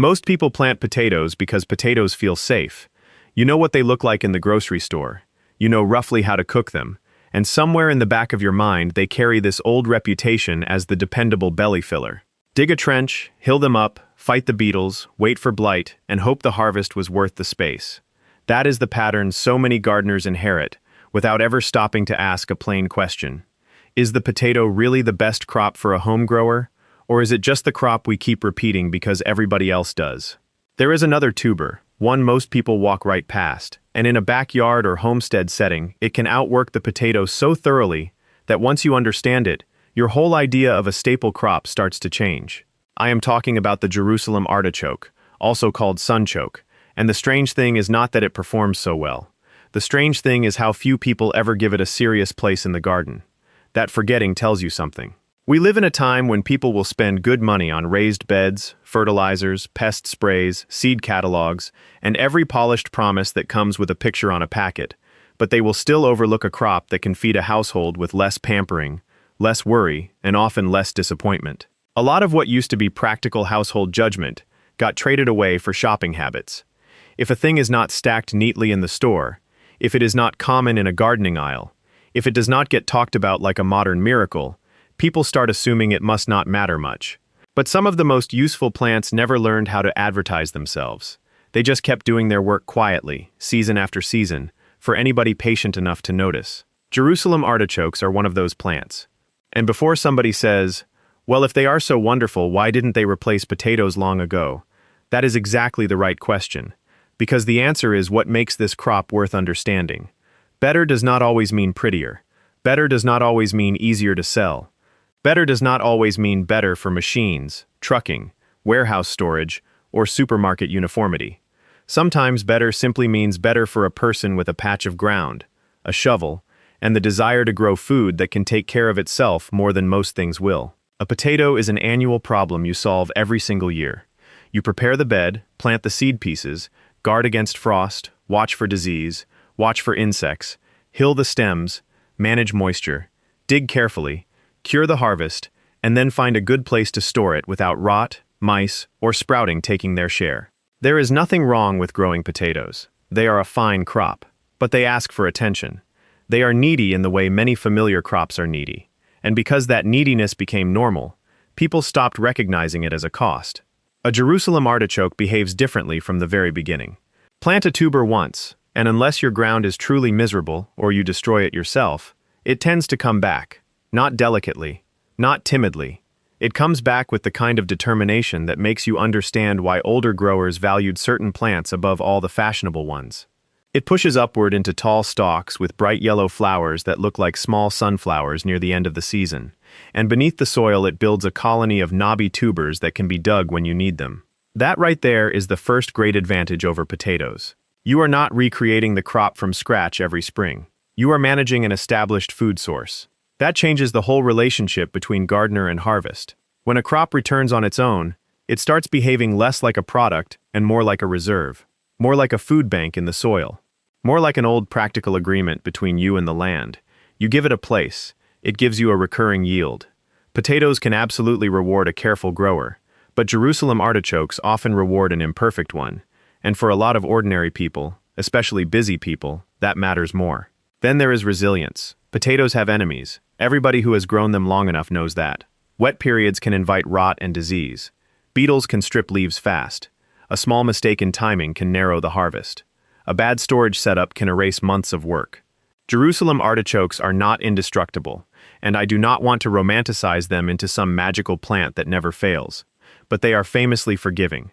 Most people plant potatoes because potatoes feel safe. You know what they look like in the grocery store. You know roughly how to cook them. And somewhere in the back of your mind, they carry this old reputation as the dependable belly filler. Dig a trench, hill them up, fight the beetles, wait for blight, and hope the harvest was worth the space. That is the pattern so many gardeners inherit, without ever stopping to ask a plain question. Is the potato really the best crop for a home grower? Or is it just the crop we keep repeating because everybody else does? There is another tuber, one most people walk right past, and in a backyard or homestead setting, it can outwork the potato so thoroughly that once you understand it, your whole idea of a staple crop starts to change. I am talking about the Jerusalem artichoke, also called sunchoke, and the strange thing is not that it performs so well. The strange thing is how few people ever give it a serious place in the garden. That forgetting tells you something. We live in a time when people will spend good money on raised beds, fertilizers, pest sprays, seed catalogs, and every polished promise that comes with a picture on a packet, but they will still overlook a crop that can feed a household with less pampering, less worry, and often less disappointment. A lot of what used to be practical household judgment got traded away for shopping habits. If a thing is not stacked neatly in the store, if it is not common in a gardening aisle, if it does not get talked about like a modern miracle, people start assuming it must not matter much. But some of the most useful plants never learned how to advertise themselves. They just kept doing their work quietly, season after season, for anybody patient enough to notice. Jerusalem artichokes are one of those plants. And before somebody says, well, if they are so wonderful, why didn't they replace potatoes long ago? That is exactly the right question. Because the answer is what makes this crop worth understanding. Better does not always mean prettier. Better does not always mean easier to sell. Better does not always mean better for machines, trucking, warehouse storage, or supermarket uniformity. Sometimes better simply means better for a person with a patch of ground, a shovel, and the desire to grow food that can take care of itself more than most things will. A potato is an annual problem you solve every single year. You prepare the bed, plant the seed pieces, guard against frost, watch for disease, watch for insects, hill the stems, manage moisture, dig carefully, cure the harvest, and then find a good place to store it without rot, mice, or sprouting taking their share. There is nothing wrong with growing potatoes. They are a fine crop, but they ask for attention. They are needy in the way many familiar crops are needy, and because that neediness became normal, people stopped recognizing it as a cost. A Jerusalem artichoke behaves differently from the very beginning. Plant a tuber once, and unless your ground is truly miserable or you destroy it yourself, it tends to come back. Not delicately, not timidly. It comes back with the kind of determination that makes you understand why older growers valued certain plants above all the fashionable ones. It pushes upward into tall stalks with bright yellow flowers that look like small sunflowers near the end of the season, and beneath the soil it builds a colony of knobby tubers that can be dug when you need them. That right there is the first great advantage over potatoes. You are not recreating the crop from scratch every spring. You are managing an established food source. That changes the whole relationship between gardener and harvest. When a crop returns on its own, it starts behaving less like a product and more like a reserve, more like a food bank in the soil, more like an old practical agreement between you and the land. You give it a place, it gives you a recurring yield. Potatoes can absolutely reward a careful grower, but Jerusalem artichokes often reward an imperfect one, and for a lot of ordinary people, especially busy people, that matters more. Then there is resilience. Potatoes have enemies. Everybody who has grown them long enough knows that. Wet periods can invite rot and disease. Beetles can strip leaves fast. A small mistake in timing can narrow the harvest. A bad storage setup can erase months of work. Jerusalem artichokes are not indestructible, and I do not want to romanticize them into some magical plant that never fails. But they are famously forgiving.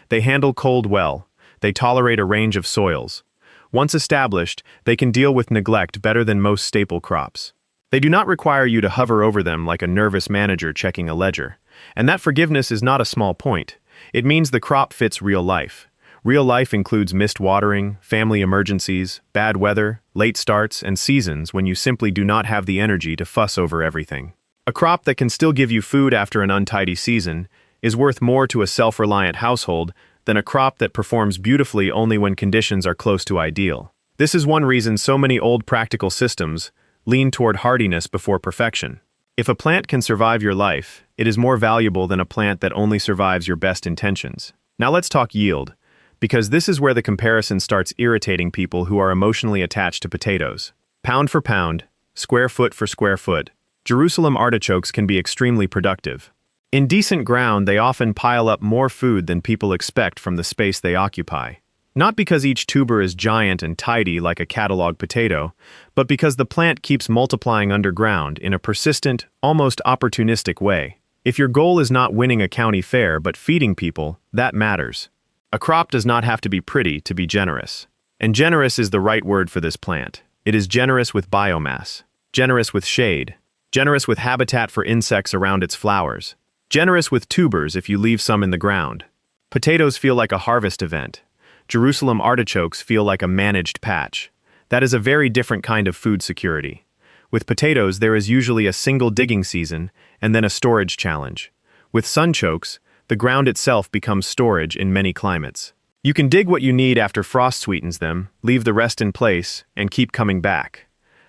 They handle cold well. They tolerate a range of soils. Once established, they can deal with neglect better than most staple crops. They do not require you to hover over them like a nervous manager checking a ledger. And that forgiveness is not a small point. It means the crop fits real life. Real life includes missed watering, family emergencies, bad weather, late starts, and seasons when you simply do not have the energy to fuss over everything. A crop that can still give you food after an untidy season is worth more to a self-reliant household than a crop that performs beautifully only when conditions are close to ideal. This is one reason so many old practical systems lean toward hardiness before perfection. If a plant can survive your life, it is more valuable than a plant that only survives your best intentions. Now let's talk yield, because this is where the comparison starts irritating people who are emotionally attached to potatoes. Pound for pound, square foot for square foot, Jerusalem artichokes can be extremely productive. In decent ground, they often pile up more food than people expect from the space they occupy. Not because each tuber is giant and tidy like a catalog potato, but because the plant keeps multiplying underground in a persistent, almost opportunistic way. If your goal is not winning a county fair but feeding people, that matters. A crop does not have to be pretty to be generous. And generous is the right word for this plant. It is generous with biomass, generous with shade, generous with habitat for insects around its flowers, generous with tubers if you leave some in the ground. Potatoes feel like a harvest event. Jerusalem artichokes feel like a managed patch. That is a very different kind of food security. With potatoes, there is usually a single digging season and then a storage challenge. With sunchokes, the ground itself becomes storage in many climates. You can dig what you need after frost sweetens them, leave the rest in place, and keep coming back.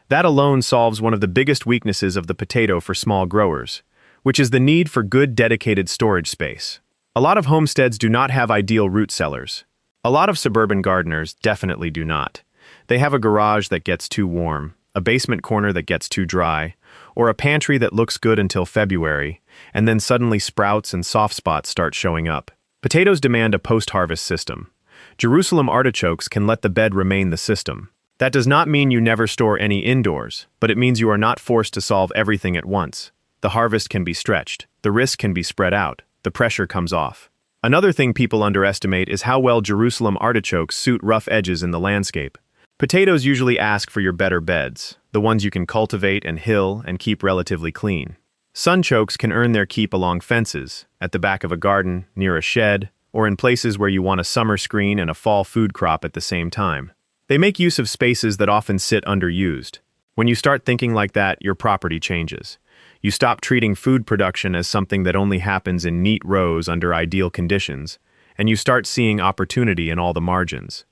That alone solves one of the biggest weaknesses of the potato for small growers, which is the need for good dedicated storage space. A lot of homesteads do not have ideal root cellars. A lot of suburban gardeners definitely do not. They have a garage that gets too warm, a basement corner that gets too dry, or a pantry that looks good until February, and then suddenly sprouts and soft spots start showing up. Potatoes demand a post-harvest system. Jerusalem artichokes can let the bed remain the system. That does not mean you never store any indoors, but it means you are not forced to solve everything at once. The harvest can be stretched, the risk can be spread out, the pressure comes off. Another thing people underestimate is how well Jerusalem artichokes suit rough edges in the landscape. Potatoes usually ask for your better beds, the ones you can cultivate and hill and keep relatively clean. Sunchokes can earn their keep along fences, at the back of a garden, near a shed, or in places where you want a summer screen and a fall food crop at the same time. They make use of spaces that often sit underused. When you start thinking like that, your property changes. You stop treating food production as something that only happens in neat rows under ideal conditions, and you start seeing opportunity in all the margins.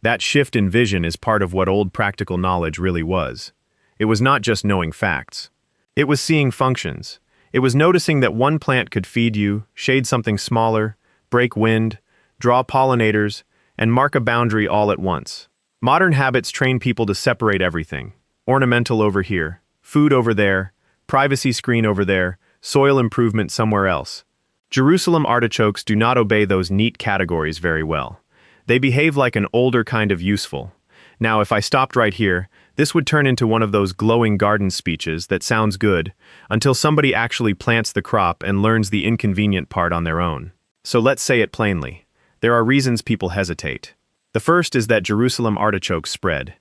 That shift in vision is part of what old practical knowledge really was. It was not just knowing facts. It was seeing functions. It was noticing that one plant could feed you, shade something smaller, break wind, draw pollinators, and mark a boundary all at once. Modern habits train people to separate everything. Ornamental over here, food over there, privacy screen over there, soil improvement somewhere else. Jerusalem artichokes do not obey those neat categories very well. They behave like an older kind of useful. Now, if I stopped right here, this would turn into one of those glowing garden speeches that sounds good until somebody actually plants the crop and learns the inconvenient part on their own. So let's say it plainly. There are reasons people hesitate. The first is that Jerusalem artichokes spread.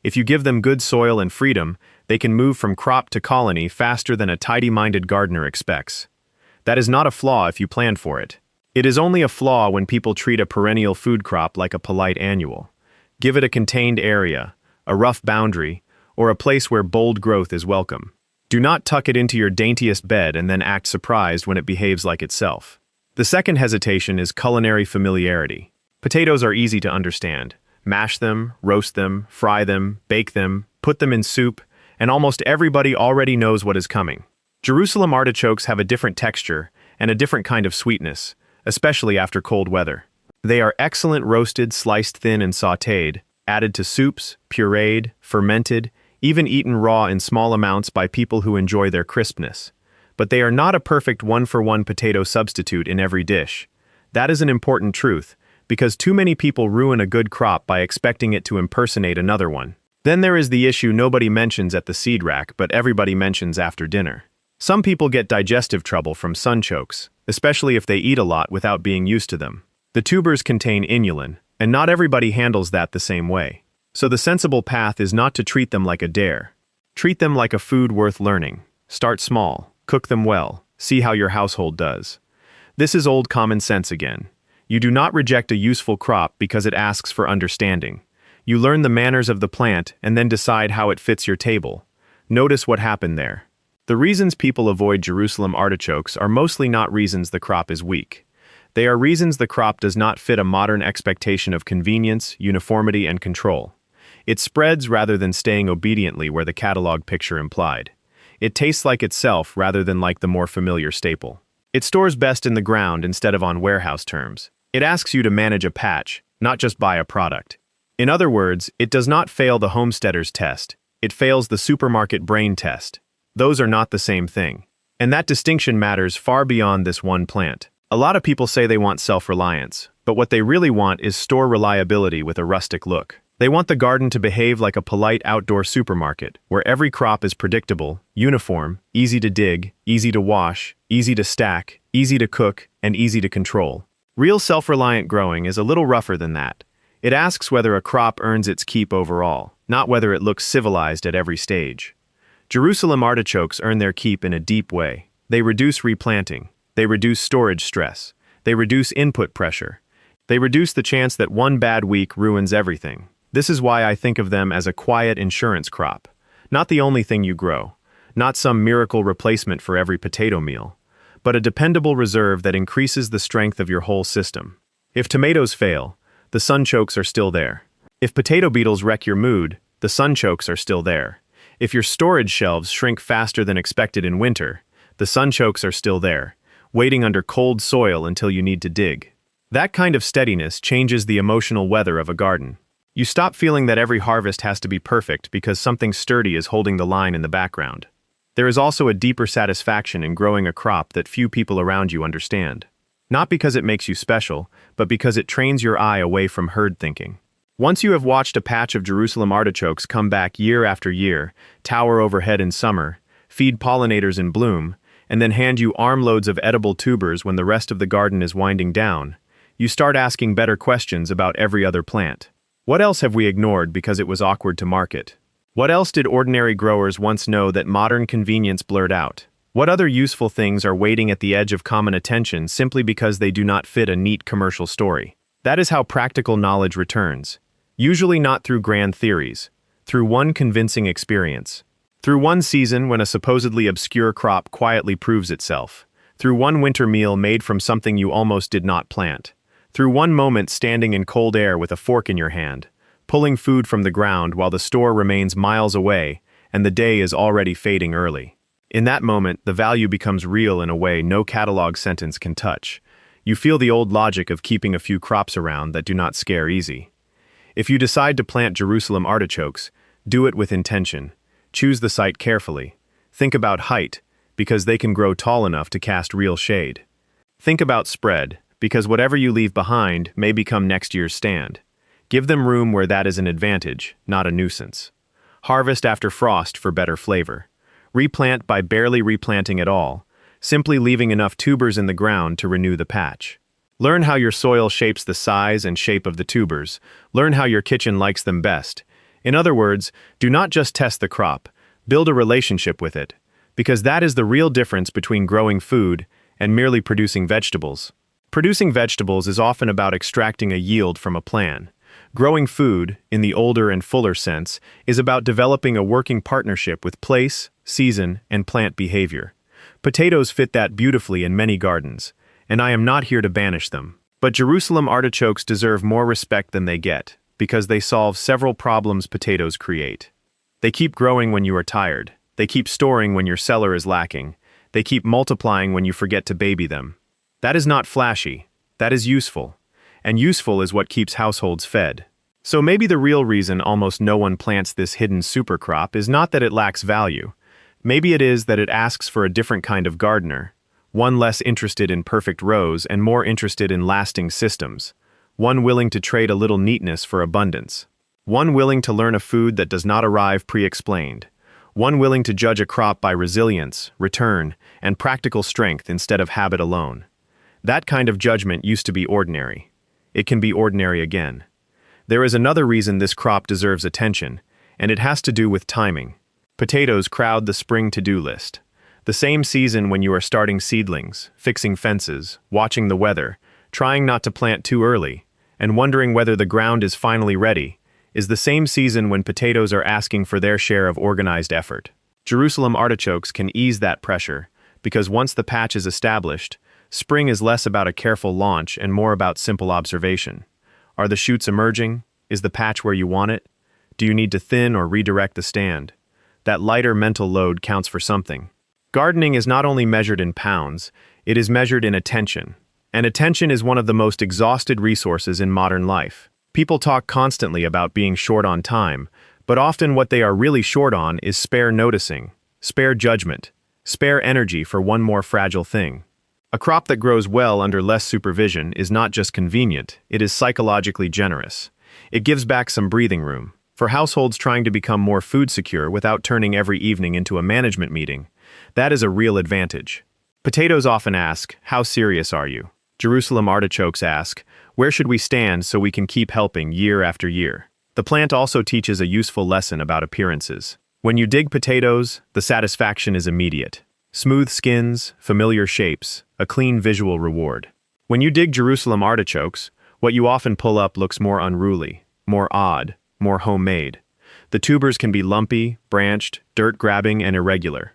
If you give them good soil and freedom, they can move from crop to colony faster than a tidy-minded gardener expects. That is not a flaw if you plan for it. It is only a flaw when people treat a perennial food crop like a polite annual. Give it a contained area, a rough boundary, or a place where bold growth is welcome. Do not tuck it into your daintiest bed and then act surprised when it behaves like itself. The second hesitation is culinary familiarity. Potatoes are easy to understand. Mash them, roast them, fry them, bake them, put them in soup, and almost everybody already knows what is coming. Jerusalem artichokes have a different texture and a different kind of sweetness, especially after cold weather. They are excellent roasted, sliced thin and sautéed, added to soups, pureed, fermented, even eaten raw in small amounts by people who enjoy their crispness. But they are not a perfect one-for-one potato substitute in every dish. That is an important truth, because too many people ruin a good crop by expecting it to impersonate another one. Then there is the issue nobody mentions at the seed rack but everybody mentions after dinner. Some people get digestive trouble from sunchokes, especially if they eat a lot without being used to them. The tubers contain inulin, and not everybody handles that the same way. So the sensible path is not to treat them like a dare. Treat them like a food worth learning. Start small, cook them well, see how your household does. This is old common sense again. You do not reject a useful crop because it asks for understanding. You learn the manners of the plant and then decide how it fits your table. Notice what happened there. The reasons people avoid Jerusalem artichokes are mostly not reasons the crop is weak. They are reasons the crop does not fit a modern expectation of convenience, uniformity, and control. It spreads rather than staying obediently where the catalog picture implied. It tastes like itself rather than like the more familiar staple. It stores best in the ground instead of on warehouse terms. It asks you to manage a patch, not just buy a product. In other words, it does not fail the homesteader's test. It fails the supermarket brain test. Those are not the same thing. And that distinction matters far beyond this one plant. A lot of people say they want self-reliance, but what they really want is store reliability with a rustic look. They want the garden to behave like a polite outdoor supermarket, where every crop is predictable, uniform, easy to dig, easy to wash, easy to stack, easy to cook, and easy to control. Real self-reliant growing is a little rougher than that. It asks whether a crop earns its keep overall, not whether it looks civilized at every stage. Jerusalem artichokes earn their keep in a deep way. They reduce replanting. They reduce storage stress. They reduce input pressure. They reduce the chance that one bad week ruins everything. This is why I think of them as a quiet insurance crop. Not the only thing you grow. Not some miracle replacement for every potato meal. But a dependable reserve that increases the strength of your whole system. If tomatoes fail, the sunchokes are still there. If potato beetles wreck your mood, the sunchokes are still there. If your storage shelves shrink faster than expected in winter, the sunchokes are still there, waiting under cold soil until you need to dig. That kind of steadiness changes the emotional weather of a garden. You stop feeling that every harvest has to be perfect because something sturdy is holding the line in the background. There is also a deeper satisfaction in growing a crop that few people around you understand. Not because it makes you special, but because it trains your eye away from herd thinking. Once you have watched a patch of Jerusalem artichokes come back year after year, tower overhead in summer, feed pollinators in bloom, and then hand you armloads of edible tubers when the rest of the garden is winding down, you start asking better questions about every other plant. What else have we ignored because it was awkward to market? What else did ordinary growers once know that modern convenience blurred out? What other useful things are waiting at the edge of common attention simply because they do not fit a neat commercial story? That is how practical knowledge returns. Usually not through grand theories, through one convincing experience. Through one season when a supposedly obscure crop quietly proves itself. Through one winter meal made from something you almost did not plant. Through one moment standing in cold air with a fork in your hand, pulling food from the ground while the store remains miles away and the day is already fading early. In that moment, the value becomes real in a way no catalog sentence can touch. You feel the old logic of keeping a few crops around that do not scare easy. If you decide to plant Jerusalem artichokes, do it with intention. Choose the site carefully. Think about height, because they can grow tall enough to cast real shade. Think about spread, because whatever you leave behind may become next year's stand. Give them room where that is an advantage, not a nuisance. Harvest after frost for better flavor. Replant by barely replanting at all, simply leaving enough tubers in the ground to renew the patch. Learn how your soil shapes the size and shape of the tubers. Learn how your kitchen likes them best. In other words, do not just test the crop, build a relationship with it, because that is the real difference between growing food and merely producing vegetables. Producing vegetables is often about extracting a yield from a plan. Growing food, in the older and fuller sense, is about developing a working partnership with place, season, and plant behavior. Potatoes fit that beautifully in many gardens, and I am not here to banish them. But Jerusalem artichokes deserve more respect than they get, because they solve several problems potatoes create. They keep growing when you are tired. They keep storing when your cellar is lacking. They keep multiplying when you forget to baby them. That is not flashy. That is useful. And useful is what keeps households fed. So maybe the real reason almost no one plants this hidden super crop is not that it lacks value. Maybe it is that it asks for a different kind of gardener. One less interested in perfect rows and more interested in lasting systems. One willing to trade a little neatness for abundance. One willing to learn a food that does not arrive pre-explained. One willing to judge a crop by resilience, return, and practical strength instead of habit alone. That kind of judgment used to be ordinary. It can be ordinary again. There is another reason this crop deserves attention, and it has to do with timing. Potatoes crowd the spring to-do list. The same season when you are starting seedlings, fixing fences, watching the weather, trying not to plant too early, and wondering whether the ground is finally ready, is the same season when potatoes are asking for their share of organized effort. Jerusalem artichokes can ease that pressure, because once the patch is established, spring is less about a careful launch and more about simple observation. Are the shoots emerging? Is the patch where you want it? Do you need to thin or redirect the stand? That lighter mental load counts for something. Gardening is not only measured in pounds, it is measured in attention. And attention is one of the most exhausted resources in modern life. People talk constantly about being short on time, but often what they are really short on is spare noticing, spare judgment, spare energy for one more fragile thing. A crop that grows well under less supervision is not just convenient, it is psychologically generous. It gives back some breathing room. For households trying to become more food secure without turning every evening into a management meeting, that is a real advantage. Potatoes often ask, "How serious are you?" Jerusalem artichokes ask, "Where should we stand so we can keep helping year after year?" The plant also teaches a useful lesson about appearances. When you dig potatoes, the satisfaction is immediate. Smooth skins, familiar shapes, a clean visual reward. When you dig Jerusalem artichokes, what you often pull up looks more unruly, more odd, more homemade. The tubers can be lumpy, branched, dirt-grabbing, and irregular.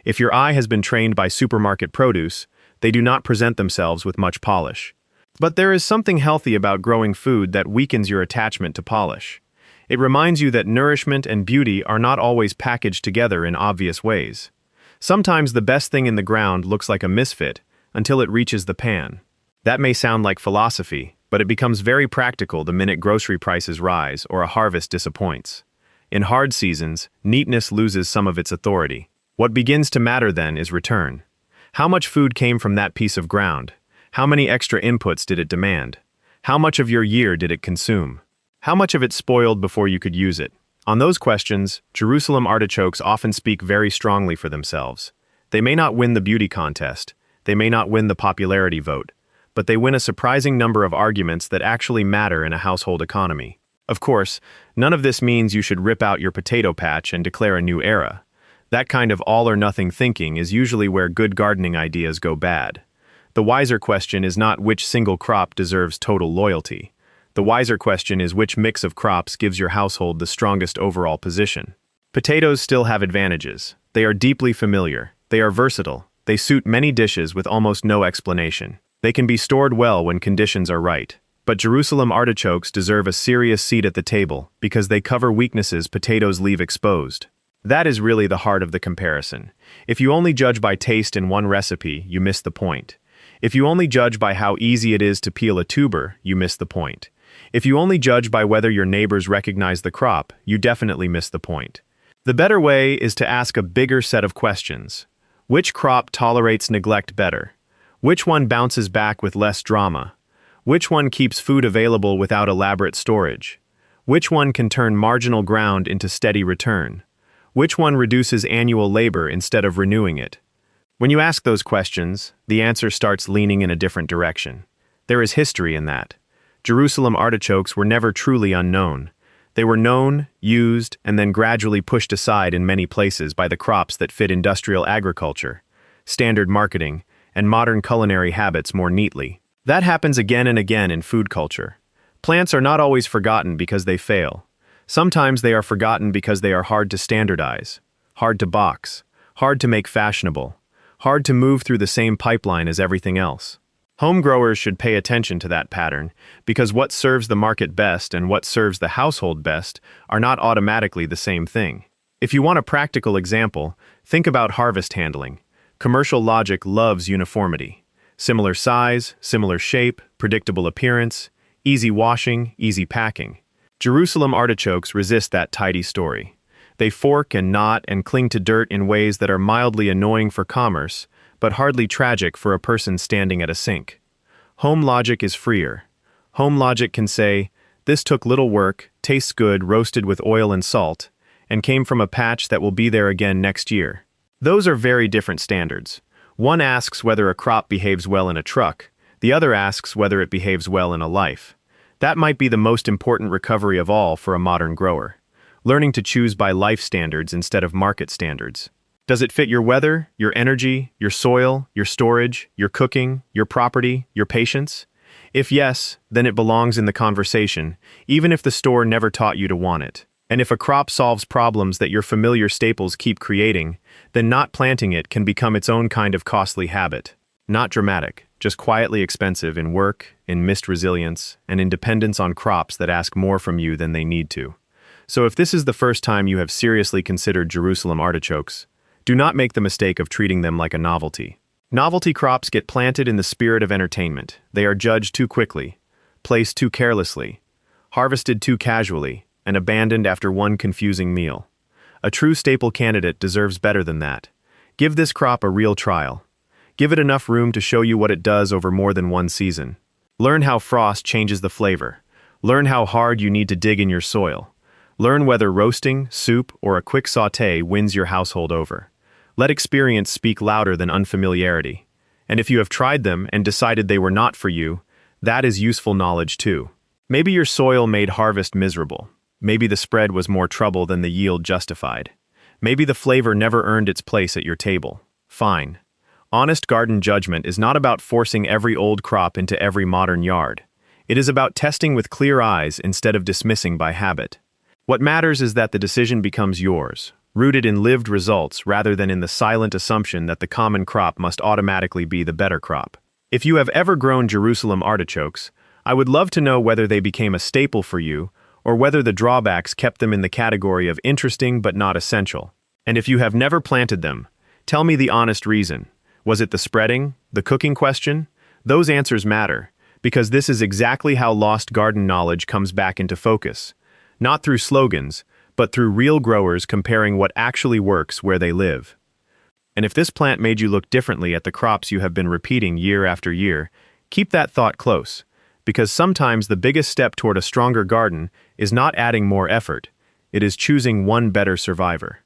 If your eye has been trained by supermarket produce, they do not present themselves with much polish. But there is something healthy about growing food that weakens your attachment to polish. It reminds you that nourishment and beauty are not always packaged together in obvious ways. Sometimes the best thing in the ground looks like a misfit until it reaches the pan. That may sound like philosophy, but it becomes very practical the minute grocery prices rise or a harvest disappoints. In hard seasons, neatness loses some of its authority. What begins to matter then is return. How much food came from that piece of ground? How many extra inputs did it demand? How much of your year did it consume? How much of it spoiled before you could use it? On those questions, Jerusalem artichokes often speak very strongly for themselves. They may not win the beauty contest, they may not win the popularity vote, but they win a surprising number of arguments that actually matter in a household economy. Of course, none of this means you should rip out your potato patch and declare a new era. That kind of all-or-nothing thinking is usually where good gardening ideas go bad. The wiser question is not which single crop deserves total loyalty. The wiser question is which mix of crops gives your household the strongest overall position. Potatoes still have advantages. They are deeply familiar. They are versatile. They suit many dishes with almost no explanation. They can be stored well when conditions are right. But Jerusalem artichokes deserve a serious seat at the table because they cover weaknesses potatoes leave exposed. That is really the heart of the comparison. If you only judge by taste in one recipe, you miss the point. If you only judge by how easy it is to peel a tuber, you miss the point. If you only judge by whether your neighbors recognize the crop, you definitely miss the point. The better way is to ask a bigger set of questions. Which crop tolerates neglect better? Which one bounces back with less drama? Which one keeps food available without elaborate storage? Which one can turn marginal ground into steady return? Which one reduces annual labor instead of renewing it? When you ask those questions, the answer starts leaning in a different direction. There is history in that. Jerusalem artichokes were never truly unknown. They were known, used, and then gradually pushed aside in many places by the crops that fit industrial agriculture, standard marketing, and modern culinary habits more neatly. That happens again and again in food culture. Plants are not always forgotten because they fail. Sometimes they are forgotten because they are hard to standardize, hard to box, hard to make fashionable, hard to move through the same pipeline as everything else. Home growers should pay attention to that pattern because what serves the market best and what serves the household best are not automatically the same thing. If you want a practical example, think about harvest handling. Commercial logic loves uniformity. Similar size, similar shape, predictable appearance, easy washing, easy packing. Jerusalem artichokes resist that tidy story. They fork and knot and cling to dirt in ways that are mildly annoying for commerce, but hardly tragic for a person standing at a sink. Home logic is freer. Home logic can say, "This took little work, tastes good, roasted with oil and salt, and came from a patch that will be there again next year." Those are very different standards. One asks whether a crop behaves well in a truck, the other asks whether it behaves well in a life. That might be the most important recovery of all for a modern grower. Learning to choose by life standards instead of market standards. Does it fit your weather, your energy, your soil, your storage, your cooking, your property, your patience? If yes, then it belongs in the conversation, even if the store never taught you to want it. And if a crop solves problems that your familiar staples keep creating, then not planting it can become its own kind of costly habit. Not dramatic, just quietly expensive in work, in missed resilience, and in dependence on crops that ask more from you than they need to. So if this is the first time you have seriously considered Jerusalem artichokes, do not make the mistake of treating them like a novelty. Novelty crops get planted in the spirit of entertainment. They are judged too quickly, placed too carelessly, harvested too casually, and abandoned after one confusing meal. A true staple candidate deserves better than that. Give this crop a real trial. Give it enough room to show you what it does over more than one season. Learn how frost changes the flavor. Learn how hard you need to dig in your soil. Learn whether roasting, soup, or a quick sauté wins your household over. Let experience speak louder than unfamiliarity. And if you have tried them and decided they were not for you, that is useful knowledge too. Maybe your soil made harvest miserable. Maybe the spread was more trouble than the yield justified. Maybe the flavor never earned its place at your table. Fine. Honest garden judgment is not about forcing every old crop into every modern yard. It is about testing with clear eyes instead of dismissing by habit. What matters is that the decision becomes yours, rooted in lived results rather than in the silent assumption that the common crop must automatically be the better crop. If you have ever grown Jerusalem artichokes, I would love to know whether they became a staple for you or whether the drawbacks kept them in the category of interesting but not essential. And if you have never planted them, tell me the honest reason. Was it the spreading, the cooking question? Those answers matter, because this is exactly how lost garden knowledge comes back into focus. Not through slogans, but through real growers comparing what actually works where they live. And if this plant made you look differently at the crops you have been repeating year after year, keep that thought close, because sometimes the biggest step toward a stronger garden is not adding more effort, it is choosing one better survivor.